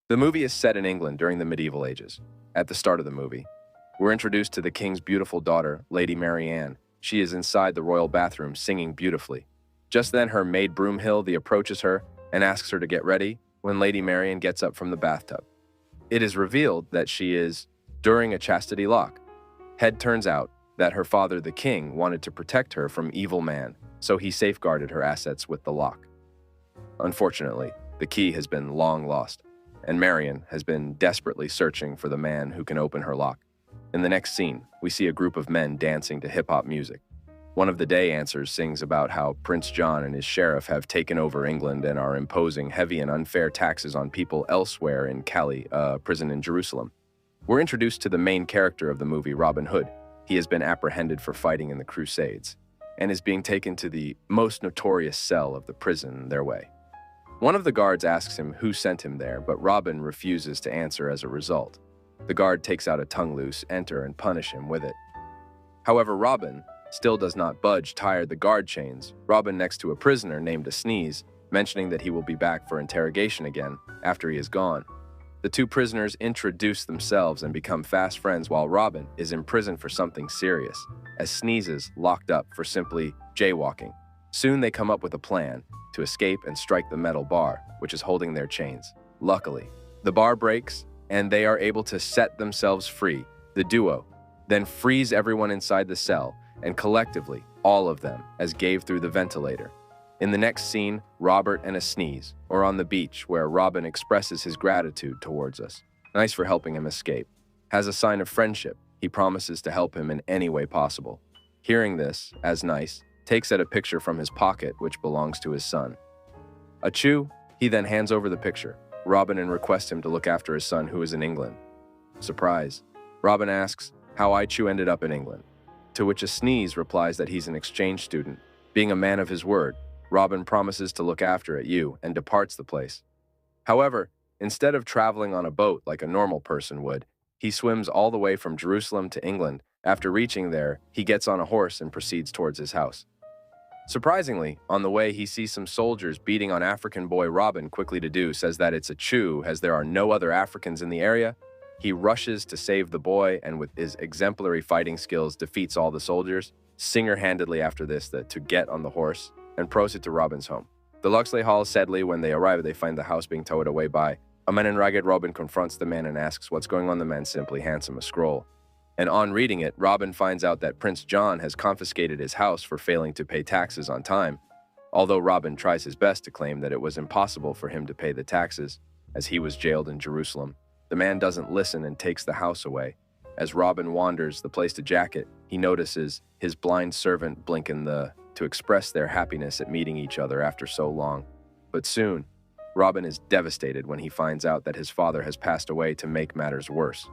The movie is set in England during the medieval ages. At the start of the movie, we're introduced to the king's beautiful daughter, Lady Marian. She is inside the royal bathroom singing beautifully. Just then, her maid Broomhild approaches her and asks her to get ready when Lady Marian gets up from the bathtub. It is revealed that she is during a chastity lock. Head turns out that her father, the king, wanted to protect her from evil man, so he safeguarded her assets with the lock. Unfortunately, the key has been long lost, and Marian has been desperately searching for the man who can open her lock. In the next scene, we see a group of men dancing to hip-hop music. One of the day answers sings about how Prince John and his sheriff have taken over England and are imposing heavy and unfair taxes on people elsewhere in Calais, a prison in Jerusalem. We're introduced to the main character of the movie, Robin Hood. He has been apprehended for fighting in the Crusades and is being taken to the most notorious cell of the prison their way. One of the guards asks him who sent him there, but Robin refuses to answer as a result. The guard takes out a tongue-loose, enter, and punish him with it. However, Robin still does not budge, tired the guard chains Robin next to a prisoner named a Sneeze, mentioning that he will be back for interrogation again after he is gone. The two prisoners introduce themselves and become fast friends while Robin is imprisoned for something serious, as Sneeze is locked up for simply jaywalking. Soon they come up with a plan to escape and strike the metal bar, which is holding their chains. Luckily, the bar breaks and they are able to set themselves free. The duo then frees everyone inside the cell, and collectively, all of them, as gave through the ventilator. In the next scene, Robert and a Sneeze are on the beach where Robin expresses his gratitude towards us. Nice for helping him escape. As a sign of friendship, he promises to help him in any way possible. Hearing this, as nice, takes out a picture from his pocket which belongs to his son. Achoo, he then hands over the picture, Robin, and requests him to look after his son who is in England. Surprise. Robin asks how Ichu ended up in England, to which a Sneeze replies that he's an exchange student. Being a man of his word, Robin promises to look after you and departs the place. However, instead of traveling on a boat like a normal person would, he swims all the way from Jerusalem to England. After reaching there, he gets on a horse and proceeds towards his house. Surprisingly, on the way he sees some soldiers beating on African boy. Robin, quickly to do, says that it's a chew as there are no other Africans in the area. He rushes to save the boy and with his exemplary fighting skills defeats all the soldiers, single-handedly after this to get on the horse and proceed to Robin's home. The Luxley Hall, sadly, when they arrive, they find the house being towed away by a man in ragged. Robin confronts the man and asks what's going on. The man simply hands him a scroll. And on reading it, Robin finds out that Prince John has confiscated his house for failing to pay taxes on time. Although Robin tries his best to claim that it was impossible for him to pay the taxes, as he was jailed in Jerusalem, the man doesn't listen and takes the house away. As Robin wanders the place to jacket, he notices his blind servant Blinken to express their happiness at meeting each other after so long. But soon, Robin is devastated when he finds out that his father has passed away to make matters worse.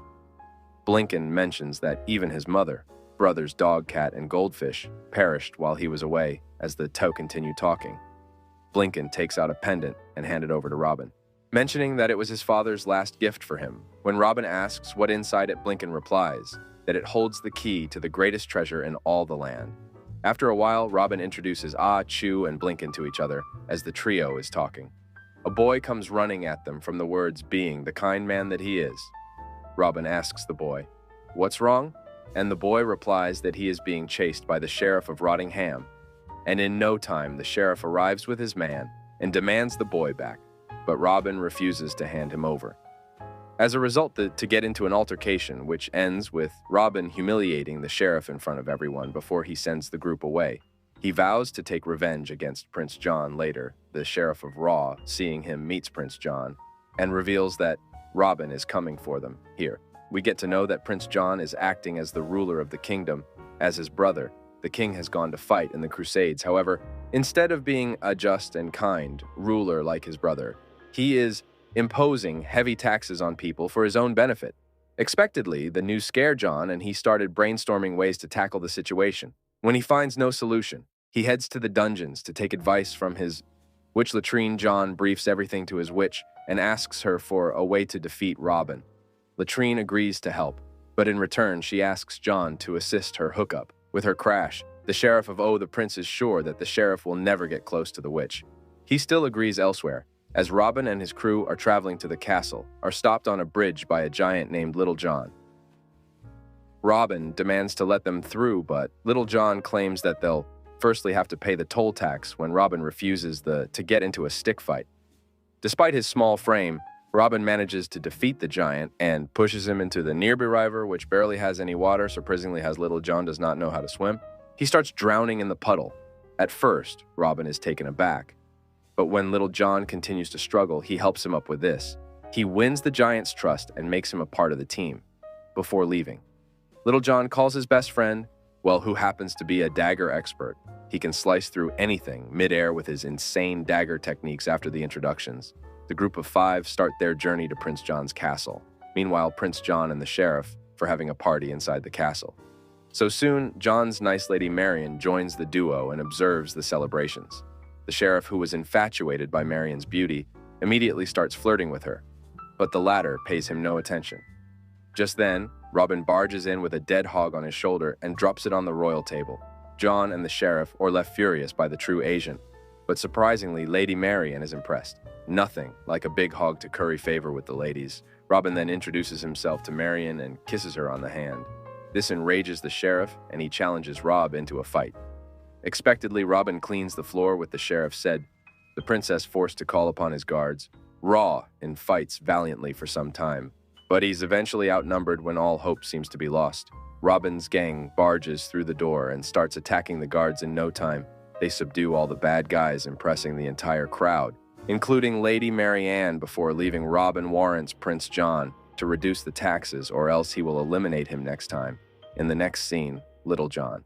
Blinken mentions that even his mother, brothers Dog, Cat, and Goldfish perished while he was away. As the two continue talking, Blinken takes out a pendant and hands it over to Robin, mentioning that it was his father's last gift for him. When Robin asks what inside it, Blinken replies that it holds the key to the greatest treasure in all the land. After a while, Robin introduces Chew and Blinken to each other as the trio is talking. A boy comes running at them from the words being the kind man that he is. Robin asks the boy, "What's wrong?" And the boy replies that he is being chased by the sheriff of Rottingham. And in no time, the sheriff arrives with his man and demands the boy back, but Robin refuses to hand him over. As a result, to get into an altercation, which ends with Robin humiliating the sheriff in front of everyone before he sends the group away. He vows to take revenge against Prince John later. The sheriff of Raw, seeing him, meets Prince John and reveals that Robin is coming for them. Here, we get to know that Prince John is acting as the ruler of the kingdom. As his brother, the king has gone to fight in the Crusades. However, instead of being a just and kind ruler like his brother, he is imposing heavy taxes on people for his own benefit. Expectedly, the news scared John and he started brainstorming ways to tackle the situation. When he finds no solution, he heads to the dungeons to take advice from his witch latrine. John briefs everything to his witch and asks her for a way to defeat Robin. Latrine agrees to help, but in return she asks John to assist her hookup. With her crash, the sheriff of the prince is sure that the sheriff will never get close to the witch. He still agrees elsewhere, as Robin and his crew are traveling to the castle, are stopped on a bridge by a giant named Little John. Robin demands to let them through, but Little John claims that they'll firstly have to pay the toll tax when Robin refuses to get into a stick fight. Despite his small frame, Robin manages to defeat the giant and pushes him into the nearby river, which barely has any water, surprisingly as Little John does not know how to swim. He starts drowning in the puddle. At first, Robin is taken aback, but when Little John continues to struggle, he helps him up with this. He wins the giant's trust and makes him a part of the team. Before leaving, Little John calls his best friend, who happens to be a dagger expert. He can slice through anything midair with his insane dagger techniques. After the introductions, the group of 5 start their journey to Prince John's castle. Meanwhile, Prince John and the sheriff are having a party inside the castle. So soon, John's nice Lady Marian joins the duo and observes the celebrations. The sheriff, who was infatuated by Marian's beauty, immediately starts flirting with her, but the latter pays him no attention. Just then, Robin barges in with a dead hog on his shoulder and drops it on the royal table. John and the sheriff are left furious by the true agent, but surprisingly, Lady Marian is impressed. Nothing like a big hog to curry favor with the ladies. Robin then introduces himself to Marian and kisses her on the hand. This enrages the sheriff, and he challenges Rob into a fight. Expectedly, Robin cleans the floor with the sheriff said, the princess forced to call upon his guards. Raw and fights valiantly for some time, but he's eventually outnumbered when all hope seems to be lost. Robin's gang barges through the door and starts attacking the guards in no time. They subdue all the bad guys, impressing the entire crowd, including Lady Marian. Before leaving, Robin warrants Prince John to reduce the taxes or else he will eliminate him next time. In the next scene, Little John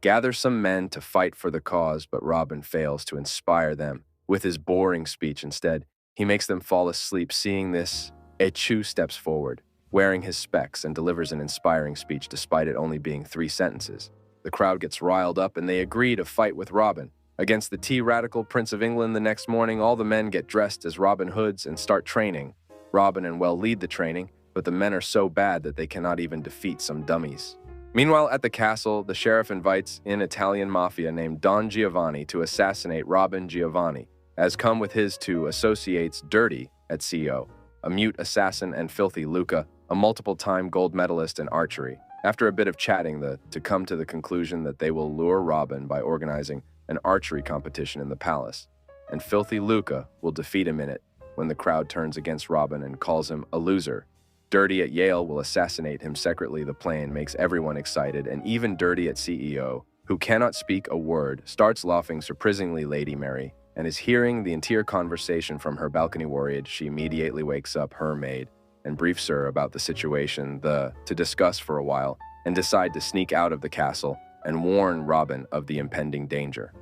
gathers some men to fight for the cause, but Robin fails to inspire them with his boring speech. Instead, he makes them fall asleep. Seeing this, Echu steps forward, wearing his specs, and delivers an inspiring speech despite it only being 3 sentences. The crowd gets riled up and they agree to fight with Robin against the Tea-Radical Prince of England. The next morning, all the men get dressed as Robin Hoods and start training. Robin and lead the training, but the men are so bad that they cannot even defeat some dummies. Meanwhile, at the castle, the sheriff invites in Italian mafia named Don Giovanni to assassinate Robin. Giovanni has come with his 2 associates, Dirty at CO, a mute assassin, and Filthy Luca, a multiple-time gold medalist in archery. After a bit of chatting, to come to the conclusion that they will lure Robin by organizing an archery competition in the palace, and Filthy Luca will defeat him in it when the crowd turns against Robin and calls him a loser. Dirty at Yale will assassinate him secretly. The plan makes everyone excited, and even Dirty at CEO, who cannot speak a word, starts laughing. Surprisingly, Lady Mary and is hearing the entire conversation from her balcony warrior. She immediately wakes up her maid and briefs her about the situation to discuss for a while and decide to sneak out of the castle and warn Robin of the impending danger.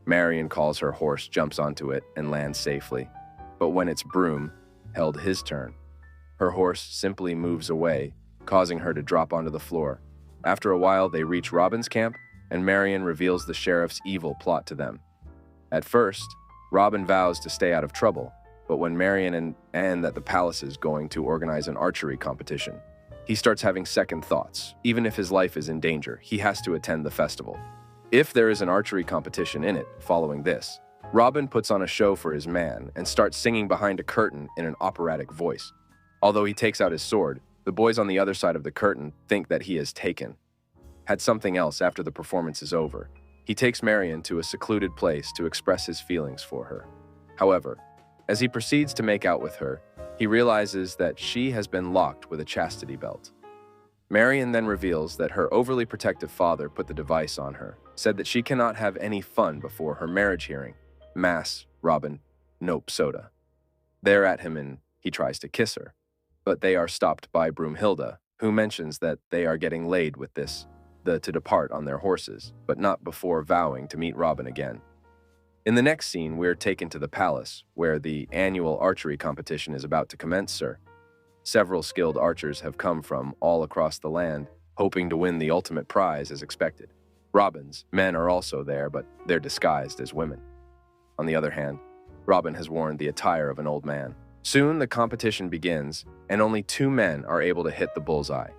Marian calls her horse, jumps onto it, and lands safely. But when it's Broom held his turn, her horse simply moves away, causing her to drop onto the floor. After a while, they reach Robin's camp, and Marian reveals the sheriff's evil plot to them. At first, Robin vows to stay out of trouble, but when Marian and that the palace is going to organize an archery competition, he starts having second thoughts. Even if his life is in danger, he has to attend the festival. If there is an archery competition in it, following this, Robin puts on a show for his man and starts singing behind a curtain in an operatic voice. Although he takes out his sword, the boys on the other side of the curtain think that he has had something else after the performance is over. He takes Marian to a secluded place to express his feelings for her. However, as he proceeds to make out with her, he realizes that she has been locked with a chastity belt. Marian then reveals that her overly protective father put the device on her, said that she cannot have any fun before her marriage hearing. Mass, Robin, nope, soda. They're at him and he tries to kiss her, but they are stopped by Broomhilda, who mentions that they are getting laid with to depart on their horses, but not before vowing to meet Robin again. In the next scene, we're taken to the palace, where the annual archery competition is about to commence. Several skilled archers have come from all across the land, hoping to win the ultimate prize as expected. Robin's men are also there, but they're disguised as women. On the other hand, Robin has worn the attire of an old man. Soon the competition begins, and only 2 men are able to hit the bullseye.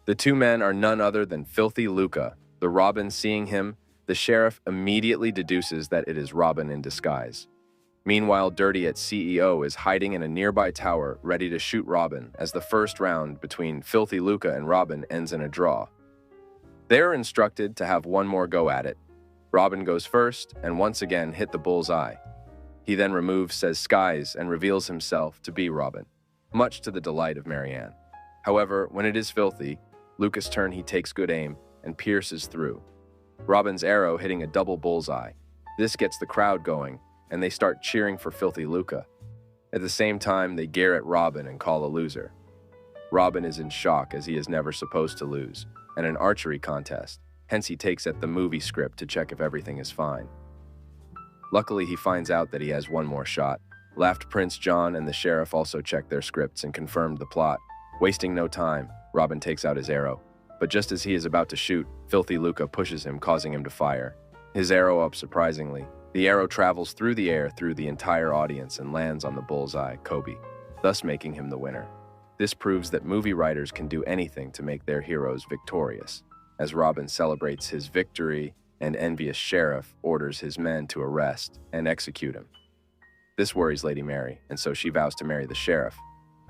The 2 men are none other than Filthy Luca. The Robin seeing him, the sheriff immediately deduces that it is Robin in disguise. Meanwhile, Dirty at CEO is hiding in a nearby tower, ready to shoot Robin as the first round between Filthy Luca and Robin ends in a draw. They are instructed to have one more go at it. Robin goes first and once again hit the bull's eye. He then removes Says Skies and reveals himself to be Robin, much to the delight of Marianne. However, when it is Filthy, Luca's turn, he takes good aim and pierces through. Robin's arrow hitting a double bullseye. This gets the crowd going, and they start cheering for Filthy Luca. At the same time, they gare at Robin and call a loser. Robin is in shock as he is never supposed to lose, and an archery contest, hence he takes at the movie script to check if everything is fine. Luckily, he finds out that he has one more shot. Laughed Prince John and the sheriff also checked their scripts and confirmed the plot. Wasting no time, Robin takes out his arrow. But just as he is about to shoot, Filthy Luca pushes him, causing him to fire. His arrow up surprisingly. The arrow travels through the air through the entire audience and lands on the bullseye, Kobe, thus making him the winner. This proves that movie writers can do anything to make their heroes victorious. As Robin celebrates his victory, an envious sheriff orders his men to arrest and execute him. This worries Lady Mary, and so she vows to marry the sheriff.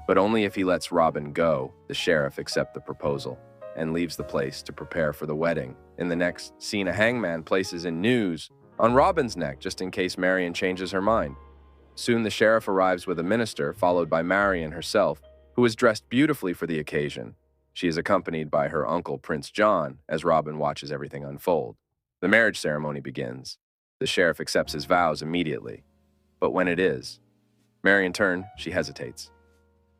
But only if he lets Robin go, the sheriff accepts the proposal and leaves the place to prepare for the wedding. In the next scene, a hangman places a noose on Robin's neck just in case Marian changes her mind. Soon the sheriff arrives with a minister, followed by Marian herself, who is dressed beautifully for the occasion. She is accompanied by her uncle, Prince John, as Robin watches everything unfold. The marriage ceremony begins. The sheriff accepts his vows immediately. But when it is Marian turn, she hesitates.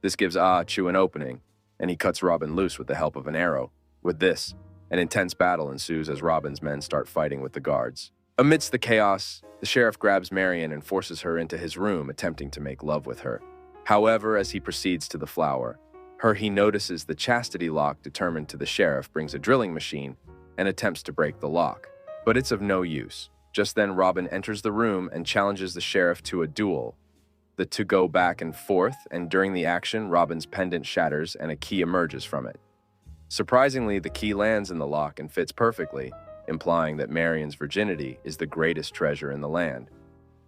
This gives Chu an opening, and he cuts Robin loose with the help of an arrow. With this, an intense battle ensues as Robin's men start fighting with the guards. Amidst the chaos, the sheriff grabs Marian and forces her into his room, attempting to make love with her. However, as he proceeds to the flower, he notices the chastity lock. Determined to the sheriff, brings a drilling machine and attempts to break the lock. But it's of no use. Just then, Robin enters the room and challenges the sheriff to a duel. The two go back and forth, and during the action, Robin's pendant shatters and a key emerges from it. Surprisingly, the key lands in the lock and fits perfectly, implying that Marian's virginity is the greatest treasure in the land.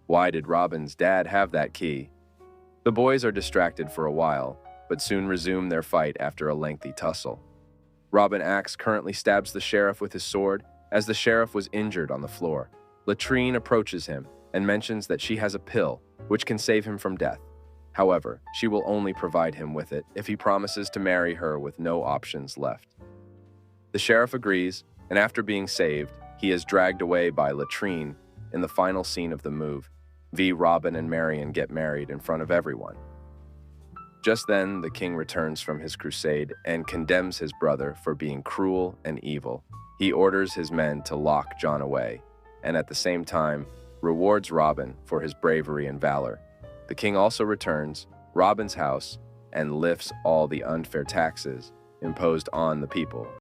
Why did Robin's dad have that key? The boys are distracted for a while, but soon resume their fight after a lengthy tussle. Robin Axe currently stabs the sheriff with his sword, as the sheriff was injured on the floor. Latrine approaches him and mentions that she has a pill which can save him from death. However, she will only provide him with it if he promises to marry her with no options left. The sheriff agrees, and after being saved, he is dragged away by Latrine. In the final scene of the movie, Robin and Marian get married in front of everyone. Just then, the king returns from his crusade and condemns his brother for being cruel and evil. He orders his men to lock John away, and at the same time, rewards Robin for his bravery and valor. The king also returns Robin's house and lifts all the unfair taxes imposed on the people.